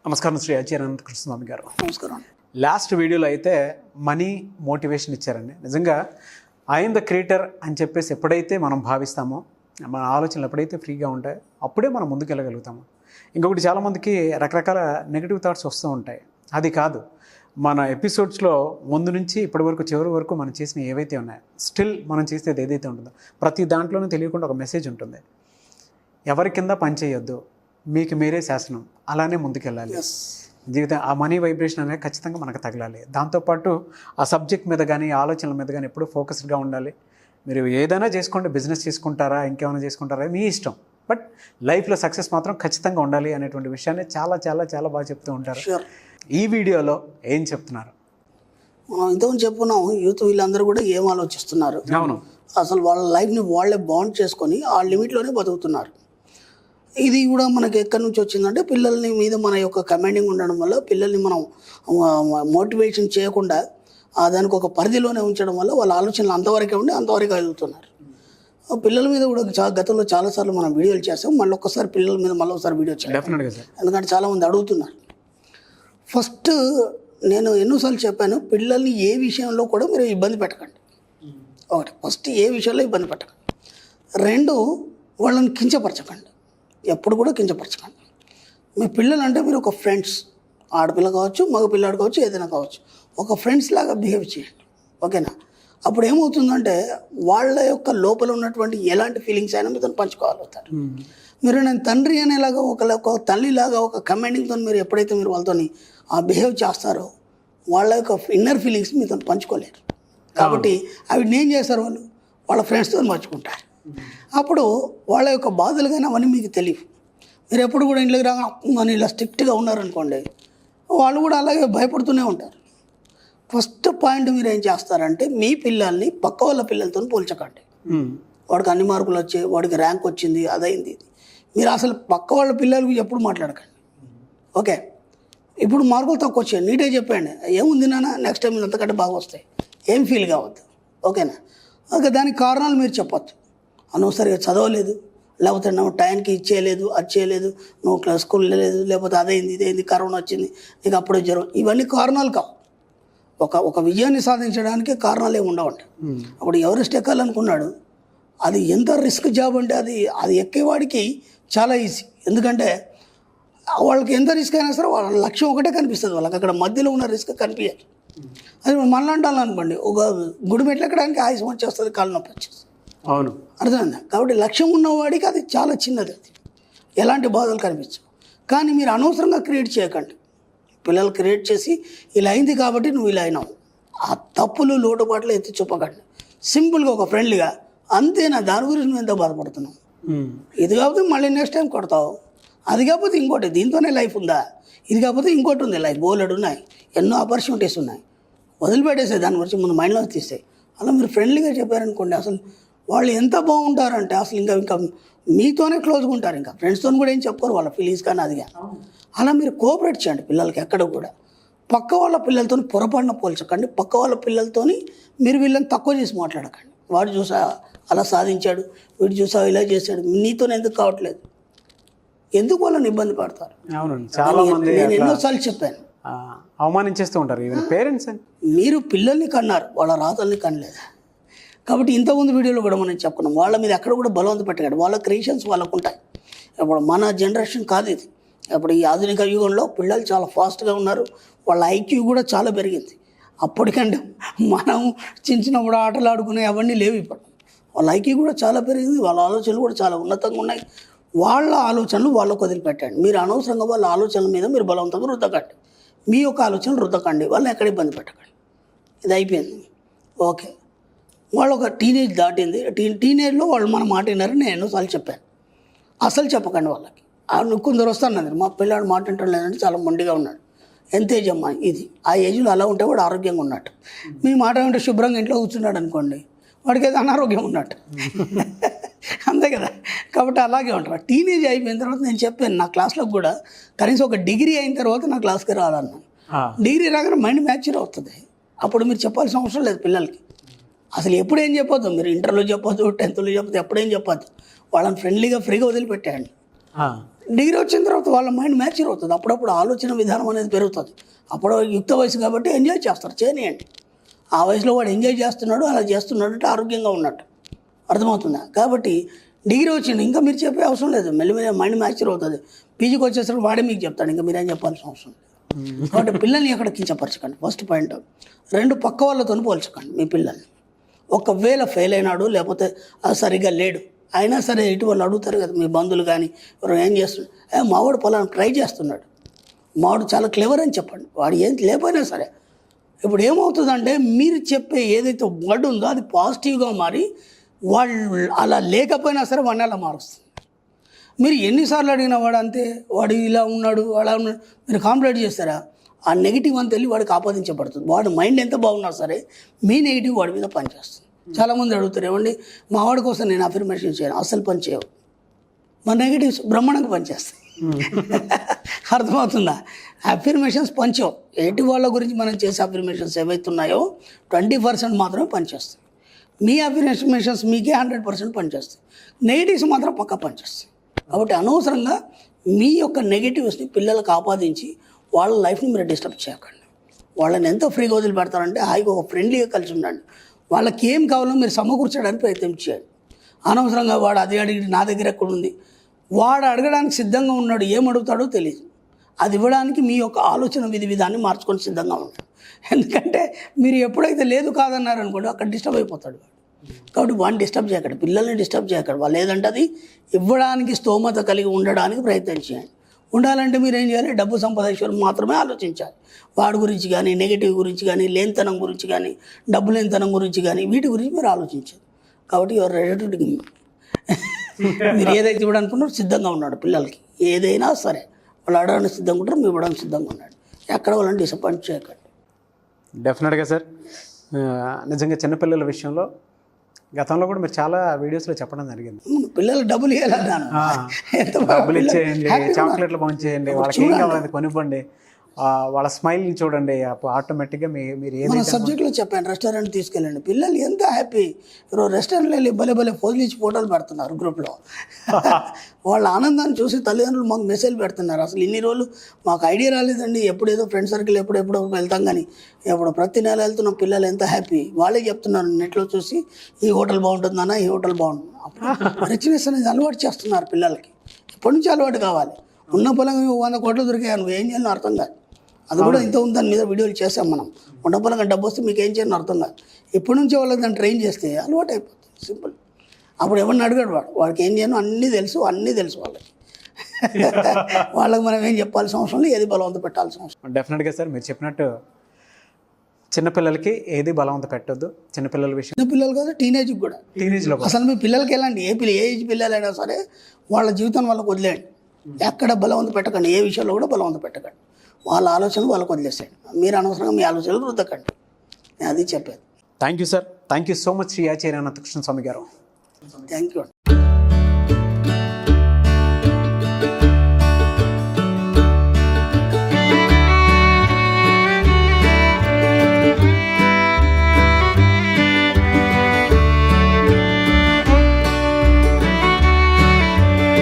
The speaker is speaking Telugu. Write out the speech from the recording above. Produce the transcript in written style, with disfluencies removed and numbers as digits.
నమస్కారం శ్రీ అచ్చానంద కృష్ణస్వామి గారు. నమస్కారం. లాస్ట్ వీడియోలో అయితే మనీ మోటివేషన్ ఇచ్చారండి. నిజంగా ఐఎమ్ ద క్రియేటర్ అని చెప్పేసి ఎప్పుడైతే మనం భావిస్తామో, మన ఆలోచనలు ఎప్పుడైతే ఫ్రీగా ఉంటాయో అప్పుడే మనం ముందుకు వెళ్ళగలుగుతాము. ఇంకొకటి, చాలామందికి రకరకాల నెగిటివ్ థాట్స్ వస్తూ ఉంటాయి. అది కాదు, మన ఎపిసోడ్స్లో ముందు నుంచి ఇప్పటి వరకు చివరి వరకు మనం చేసిన ఏవైతే ఉన్నాయో, స్టిల్ మనం చేసేది ఏదైతే ఉంటుందో ప్రతి దాంట్లోనూ తెలియకుండా ఒక మెసేజ్ ఉంటుంది. ఎవరి కింద పని చేయొద్దు, మీకు మీరే శాసనం, అలానే ముందుకెళ్ళాలి జీవితం. ఆ మనీ వైబ్రేషన్ అనేది ఖచ్చితంగా మనకు తగలాలి. దాంతోపాటు ఆ సబ్జెక్ట్ మీద కానీ ఆలోచనల మీద కానీ ఎప్పుడూ ఫోకస్డ్గా ఉండాలి. మీరు ఏదైనా చేసుకోండి, బిజినెస్ చేసుకుంటారా ఇంకేమైనా చేసుకుంటారా మీ ఇష్టం, బట్ లైఫ్లో సక్సెస్ మాత్రం ఖచ్చితంగా ఉండాలి అనేటువంటి విషయాన్ని చాలా చాలా చాలా బాగా చెప్తూ ఉంటారు. ఈ వీడియోలో ఏం చెప్తున్నారు? మనం ఇంతకుముందు చెప్పుకున్నాం, యూత్ వీళ్ళందరూ కూడా ఏం ఆలోచిస్తున్నారు, అవును, అసలు వాళ్ళ లైఫ్ని వాళ్ళే బాండ్ చేసుకొని ఆ లిమిట్లోనే బతుకుతున్నారు. ఇది కూడా మనకి ఎక్కడి నుంచి వచ్చిందంటే, పిల్లల్ని మీద మన యొక్క కమాండింగ్ ఉండడం వల్ల, పిల్లల్ని మనం మోటివేషన్ చేయకుండా దానికి ఒక పరిధిలోనే ఉంచడం వల్ల వాళ్ళ ఆలోచనలు అంతవరకే ఉండి అంతవరకు వెళ్తున్నారు. పిల్లల మీద కూడా గతంలో చాలాసార్లు మనం వీడియోలు చేస్తాం. మళ్ళీ ఒక్కసారి పిల్లల మీద మళ్ళీ ఒకసారి వీడియో చేస్తాం, ఎందుకంటే చాలామంది అడుగుతున్నారు. ఫస్ట్ నేను ఎన్నోసార్లు చెప్పాను, పిల్లల్ని ఏ విషయంలో కూడా మీరు ఇబ్బంది పెట్టకండి. ఒకటి, ఫస్ట్ ఏ విషయంలో ఇబ్బంది పెట్టకండి. రెండు, వాళ్ళని కించపరచకండి, ఎప్పుడు కూడా కించపరచకండి. మీ పిల్లలు అంటే మీరు ఒక ఫ్రెండ్స్, ఆడపిల్ల కావచ్చు, మగ పిల్లాడు కావచ్చు, ఏదైనా కావచ్చు, ఒక ఫ్రెండ్స్ లాగా బిహేవ్ చేయండి, ఓకేనా? అప్పుడు ఏమవుతుందంటే వాళ్ళ యొక్క లోపల ఉన్నటువంటి ఎలాంటి ఫీలింగ్స్ అయినా మీతో పంచుకోగలుగుతారు. మీరు నేను తండ్రి అనేలాగా ఒక తల్లిలాగా ఒక కమాండింగ్తో మీరు ఎప్పుడైతే మీరు వాళ్ళతో బిహేవ్ చేస్తారో వాళ్ళ యొక్క ఇన్నర్ ఫీలింగ్స్ మీతో పంచుకోలేరు. కాబట్టి అవి ఏం చేస్తారు, వాళ్ళు వాళ్ళ ఫ్రెండ్స్తో పంచుకుంటారు. అప్పుడు వాళ్ళ యొక్క బాధలు కానీ అవన్నీ మీకు తెలియవు. మీరు ఎప్పుడు కూడా ఇంట్లోకి రాగా అని ఇలా స్ట్రిక్ట్గా ఉన్నారనుకోండి, వాళ్ళు కూడా అలాగే భయపడుతూనే ఉంటారు. ఫస్ట్ పాయింట్ మీరు ఏం చేస్తారంటే, మీ పిల్లల్ని పక్క వాళ్ళ పిల్లలతో పోల్చకండి. వాడికి అన్ని మార్కులు వచ్చాయి, వాడికి ర్యాంక్ వచ్చింది, అదైంది, ఇది. మీరు అసలు పక్క వాళ్ళ పిల్లలకి ఎప్పుడు మాట్లాడకండి, ఓకే? ఇప్పుడు మార్కులు తక్కువ వచ్చాయి, నీట్గా చెప్పండి, ఏముంది నాన్న, నెక్స్ట్ టైం అంతకంటే బాగా వస్తాయి, ఏం ఫీల్ కావద్దు, ఓకేనా? ఓకే, దానికి కారణాలు మీరు చెప్పొద్దు. నువ్వు సరిగా చదవలేదు, లేకపోతే నువ్వు టైంకి ఇచ్చేయలేదు, అది చేయలేదు, నువ్వు స్కూల్ వెళ్ళలేదు, లేకపోతే అదైంది, ఇదైంది, కరోనా వచ్చింది, నీకు అప్పుడే జ్వరం, ఇవన్నీ కారణాలు కావు. ఒక విజయాన్ని సాధించడానికి కారణాలు ఏమి ఉండవండి. అప్పుడు ఎవరెస్ట్ ఎక్కాలనుకున్నాడు, అది ఎంత రిస్క్ జాబ్ అంటే అది ఎక్కేవాడికి చాలా ఈజీ. ఎందుకంటే వాళ్ళకి ఎంత రిస్క్ అయినా సరే వాళ్ళ లక్ష్యం ఒకటే కనిపిస్తుంది, వాళ్ళకి అక్కడ మధ్యలో ఉన్న రిస్క్ కనిపించాలి. అది మనలో అంటాలనుకోండి, ఒక గుడి మెట్లు ఎక్కడానికి ఆయుసం వచ్చేస్తుంది, కాళ్ళు నొప్పి వచ్చేస్తుంది. అవును, అర్థమైందా? కాబట్టి లక్ష్యం ఉన్నవాడికి అది చాలా చిన్నది, అది ఎలాంటి బాధలు కనిపించవు. కానీ మీరు అనవసరంగా క్రియేట్ చేయకండి. పిల్లలు క్రియేట్ చేసి ఇలా అయింది కాబట్టి నువ్వు ఇలా అయినావు, ఆ తప్పులు లోటుపాట్లు ఎత్తి చూపకండి. సింపుల్గా ఒక ఫ్రెండ్లీగా, అంతేనా, దాని గురించి నువ్వు ఎంత బాధపడుతున్నావు, ఇది కాకపోతే మళ్ళీ నెక్స్ట్ టైం కొడతావు, అది కాకపోతే ఇంకోటి, దీంతోనే లైఫ్ ఉందా, ఇది కాకపోతే ఇంకోటి ఉంది, లైఫ్ బోలెడు ఉన్నాయి, ఎన్నో ఆపర్చునిటీస్ ఉన్నాయి, వదిలిపెట్టేసాయి, దాని గురించి ముందు మైండ్లో తీస్తాయి. అలా మీరు ఫ్రెండ్లీగా చెప్పారనుకోండి, అసలు వాళ్ళు ఎంత బాగుంటారంటే అసలు ఇంకా మీతోనే క్లోజ్గా ఉంటారు, ఇంకా ఫ్రెండ్స్తో కూడా ఏం చెప్పుకోరు, వాళ్ళ ఫీలింగ్స్ కానీ అదిగా. అలా మీరు కోఆపరేట్ చేయండి పిల్లలకి. ఎక్కడ కూడా పక్క వాళ్ళ పిల్లలతో పొరపాటున పోల్చకండి. పక్క వాళ్ళ పిల్లలతో మీరు వీళ్ళని తక్కువ చేసి మాట్లాడకండి. వాడు చూసా అలా సాధించాడు, వీడు చూసా ఇలా చేశాడు, నీతో ఎందుకు కావట్లేదు, ఎందుకు వాళ్ళని ఇబ్బంది పడతారు. నేను ఎన్నోసార్లు చెప్పాను, అవమానించేస్తూ ఉంటారు పేరెంట్స్. మీరు పిల్లల్ని కన్నారు, వాళ్ళ రాతల్ని కనలేదు. కాబట్టి ఇంతకుముందు వీడియోలో కూడా మనం చెప్పుకున్నాం, వాళ్ళ మీద ఎక్కడ కూడా బలవంత పెట్టకండి. వాళ్ళ క్రియేషన్స్ వాళ్ళకు ఉంటాయి. ఇప్పుడు మన జనరేషన్ కాదు ఇది. ఇప్పుడు ఈ ఆధునిక యుగంలో పిల్లలు చాలా ఫాస్ట్గా ఉన్నారు, వాళ్ళ ఐక్యూ కూడా చాలా పెరిగింది. అప్పటికంటే మనం చిన్నప్పుడు ఆటలు ఆడుకునే అవన్నీ లేవు. ఇప్పుడు వాళ్ళ ఐక్యూ కూడా చాలా పెరిగింది, వాళ్ళ ఆలోచనలు కూడా చాలా ఉన్నతంగా ఉన్నాయి. వాళ్ళ ఆలోచనలు వాళ్ళకు వదిలిపెట్టండి. మీరు అనవసరంగా వాళ్ళ ఆలోచనల మీద మీరు బలవంతంగా రుద్దకండి. మీ యొక్క ఆలోచనలు రుద్దకండి, వాళ్ళని ఎక్కడ ఇబ్బంది పెట్టకండి. ఇది అయిపోయింది, ఓకే. వాళ్ళు ఒక టీనేజ్ దాటింది, టీనేజ్లో వాళ్ళు మన మాట విన్నారని నేను ఎన్నోసార్లు చెప్పాను. అసలు చెప్పకండి వాళ్ళకి. కొందరు వస్తాను, మా పిల్లాడు మాట వింటాడు లేదంటే చాలా మొండిగా ఉన్నాడు, ఎంత ఏజ్ అమ్మా, ఇది ఆ ఏజ్లో అలా ఉంటే వాడు ఆరోగ్యంగా ఉన్నట్టు. మీ మాట వింటే శుభ్రంగా ఇంట్లో కూర్చున్నాడు అనుకోండి, వాడికి ఏదో అనారోగ్యం ఉన్నట్టు, అంతే కదా. కాబట్టి అలాగే ఉంటారు. టీనేజ్ అయిపోయిన తర్వాత నేను చెప్పాను, నా క్లాస్లో కూడా కనీసం ఒక డిగ్రీ అయిన తర్వాత నా క్లాస్కి రావాలన్నాను. డిగ్రీ రాగానే మైండ్ మ్యాచ్యూర్ అవుతుంది. అప్పుడు మీరు చెప్పాల్సిన అవసరం లేదు పిల్లలకి. అసలు ఎప్పుడు ఏం చెప్పొద్దు, మీరు ఇంటర్లో చెప్పొద్దు, 10th చెప్పొద్దు, ఎప్పుడేం చెప్పొద్దు. వాళ్ళని ఫ్రెండ్లీగా ఫ్రీగా వదిలిపెట్టేయండి. డిగ్రీ వచ్చిన తర్వాత వాళ్ళ మైండ్ మ్యాచ్యూర్ అవుతుంది, అప్పుడప్పుడు ఆలోచన విధానం అనేది పెరుగుతుంది. అప్పుడు యుక్త వయసు కాబట్టి ఎంజాయ్ చేస్తారు, చేయనియండి. ఆ వయసులో వాడు ఎంజాయ్ చేస్తున్నాడు, అలా చేస్తున్నాడు అంటే ఆరోగ్యంగా ఉన్నట్టు అర్థమవుతుందా. కాబట్టి డిగ్రీ వచ్చింది, ఇంకా మీరు చెప్పే అవసరం లేదు, మెల్లిమెల్లి మైండ్ మ్యాచ్యూర్ అవుతుంది. పీజీకి వచ్చేసరికి వాడే మీకు చెప్తాడు, ఇంకా మీరేం చెప్పాల్సిన అవసరం లేదు. కాబట్టి పిల్లల్ని ఎక్కడ కించపరచకండి, ఫస్ట్ పాయింట్. 2 పక్క వాళ్ళతో పోల్చకండి మీ పిల్లల్ని. ఒకవేళ ఫెయిల్ అయినాడు లేకపోతే సరిగ్గా లేడు అయినా సరే ఇటు వాళ్ళు అడుగుతారు కదా మీ బంధువులు కానీ ఎవరు, ఏం చేస్తున్నాడు, మావాడు పొలాన్ని ట్రై చేస్తున్నాడు, మావాడు చాలా క్లెవర్ అని చెప్పండి. వాడు ఏం లేకపోయినా సరే ఇప్పుడు ఏమవుతుందంటే మీరు చెప్పే ఏదైతే వర్డ్ ఉందో అది పాజిటివ్గా మారి వాళ్ళు అలా లేకపోయినా సరే వాడిని అలా మారుస్తుంది. మీరు ఎన్నిసార్లు అడిగినా వాడు అంతే, వాడు ఇలా ఉన్నాడు అలా ఉన్నాడు మీరు కాంప్లైంట్ చేస్తారా, ఆ నెగిటివ్ అంత వెళ్ళి వాడికి ఆపాదించబడుతుంది. వాడు మైండ్ ఎంత బాగున్నా సరే మీ నెగిటివ్ వాడి మీద పనిచేస్తుంది. చాలామంది అడుగుతారు, ఏమండి మా వాడి కోసం నేను అఫర్మేషన్ చేయను, అస్సలు పని చేయవు. మా నెగిటివ్స్ బ్రహ్మాండంగా పనిచేస్తాయి. అర్థమవుతుందా. అఫర్మేషన్స్ పంచవు. ఎటు వాళ్ళ గురించి మనం చేసే అఫర్మేషన్స్ ఏవైతున్నాయో 20% మాత్రమే పనిచేస్తాయి. మీ అఫర్మేషన్స్ మీకే 100% పనిచేస్తాయి. నెగిటివ్స్ మాత్రం పక్కా పనిచేస్తాయి. కాబట్టి అనవసరంగా మీ యొక్క నెగిటివ్స్ని పిల్లలకు ఆపాదించి వాళ్ళ లైఫ్ని మీరు డిస్టర్బ్ చేయకండి. వాళ్ళని ఎంతో ఫ్రీగా వదిలిపెడతారంటే హాయిగా ఒక ఫ్రెండ్లీగా కలిసి ఉండండి. వాళ్ళకి ఏం కావాలో మీరు సమకూర్చడానికి ప్రయత్నం చేయండి. అనవసరంగా వాడు అది అడిగి నా దగ్గర ఎక్కడ ఉంది, వాడు అడగడానికి సిద్ధంగా ఉన్నాడు, ఏం అడుగుతాడో తెలియదు. అది ఇవ్వడానికి మీ యొక్క ఆలోచన విధాన్ని మార్చుకొని సిద్ధంగా ఉంటాడు. ఎందుకంటే మీరు ఎప్పుడైతే లేదు కాదన్నారనుకోండి అక్కడ డిస్టర్బ్ అయిపోతాడు వాడు. కాబట్టి వాడిని డిస్టర్బ్ చేయకండి, పిల్లల్ని డిస్టర్బ్ చేయకండి. వాళ్ళు ఏదంటే అది ఇవ్వడానికి స్తోమత కలిగి ఉండడానికి ప్రయత్నం చేయండి. ఉండాలంటే మీరు ఏం చేయాలి, డబ్బు సంపాదించడం మాత్రమే ఆలోచించాలి. వాడి గురించి కానీ, నెగిటివ్ గురించి కానీ, లేనితనం గురించి కానీ, డబ్బు లేనితనం గురించి కానీ, వీటి గురించి మీరు ఆలోచించాలి. కాబట్టి ఎవరు రెడీ టు మీరు ఏదైతే ఇవ్వడానుకున్నారో సిద్ధంగా ఉన్నాడు పిల్లలకి. ఏదైనా సరే వాళ్ళు అడగడానికి సిద్ధంగా ఉంటారు, మీరు ఇవ్వడానికి సిద్ధంగా ఉన్నాడు. ఎక్కడ వాళ్ళని డిసప్పాయింట్ చేయకండి. డెఫినెట్గా సార్. నిజంగా చిన్నపిల్లల విషయంలో గతంలో కూడా మీరు చాలా వీడియోస్లో చెప్పడం జరిగింది, పిల్లలు డబ్బులు ఇవ్వాలన్నాను, డబ్బులు ఇచ్చేయండి, చాక్లెట్లు పంచేయండి, వాళ్ళకి ఏం కావాలి కొనివ్వండి, వాళ్ళ స్మైల్ని చూడండి, ఆటోమేటిక్గా మీరు మన ఏదైతే సబ్జెక్ట్లో చెప్పాను, రెస్టారెంట్ తీసుకెళ్ళండి. పిల్లలు ఎంత హ్యాపీ. ఈరోజు రెస్టారెంట్లో వెళ్ళి భలే ఫోజులిచ్చి ఫోటోలు పెడుతున్నారు గ్రూప్లో. వాళ్ళ ఆనందాన్ని చూసి తల్లిదండ్రులు మాకు మెసేజ్ పెడుతున్నారు. అసలు ఇన్ని రోజులు మాకు ఐడియా రాలేదండి, ఎప్పుడేదో ఫ్రెండ్ సర్కిల్ ఎప్పుడెప్పుడో వెళ్తాం కానీ ఎప్పుడు ప్రతి నెల వెళ్తున్నాం. పిల్లలు ఎంత హ్యాపీ. వాళ్ళే చెప్తున్నారు నెట్లో చూసి ఈ హోటల్ బాగుంటుందన్నా, ఈ హోటల్ బాగుంటుంది. రిచ్నెస్ అనేది అలవాటు చేస్తున్నారు పిల్లలకి. ఎప్పటి నుంచి అలవాటు కావాలి. ఉన్న పొలం 100 కోట్లు దొరికాయి, నువ్వు ఏం చేయాలని అర్థం కాదు. అది కూడా ఇంత ఉంది, దాని మీద వీడియోలు చేసాం మనం. ఉన్న పొలంగా డబ్బు వస్తే మీకు ఏం చేయాలని అర్థం కాదు. ఎప్పటి నుంచో వాళ్ళకి దాన్ని ట్రైన్ చేస్తే అలవాటు అయిపోతుంది, సింపుల్. అప్పుడు ఎవరిని అడిగాడు వాడికి ఏం చేయను అన్నీ తెలుసు వాళ్ళకి. వాళ్ళకి మనం ఏం చెప్పాల్సిన అవసరం లేదు, ఏది బలవంత పెట్టాల్సిన అవసరం. డెఫినెట్గా సార్ మీరు చెప్పినట్టు చిన్నపిల్లలకి ఏది బలవంత పెట్టొద్దు. చిన్నపిల్లల విషయం, చిన్నపిల్లలు కాదు, టీనేజ్కి కూడా. టీనేజ్లో అసలు మీ పిల్లలకి ఎలాంటి ఏ ఏజ్ పిల్లలైనా సరే వాళ్ళ జీవితం వాళ్ళకి వదిలేయండి. ఎక్కడ బలవంత పెట్టకండి, ఏ విషయంలో కూడా బలవంత పెట్టకండి. వాళ్ళ ఆలోచనలు వాళ్ళకి వదిలేసేయండి. మీరు అనవసరంగా మీ ఆలోచనలు రుద్దకండి. నేను అది చెప్పేది. Thank you sir. Thank you so much Shri Acharya Anantakrishna Swami garu. Thank you.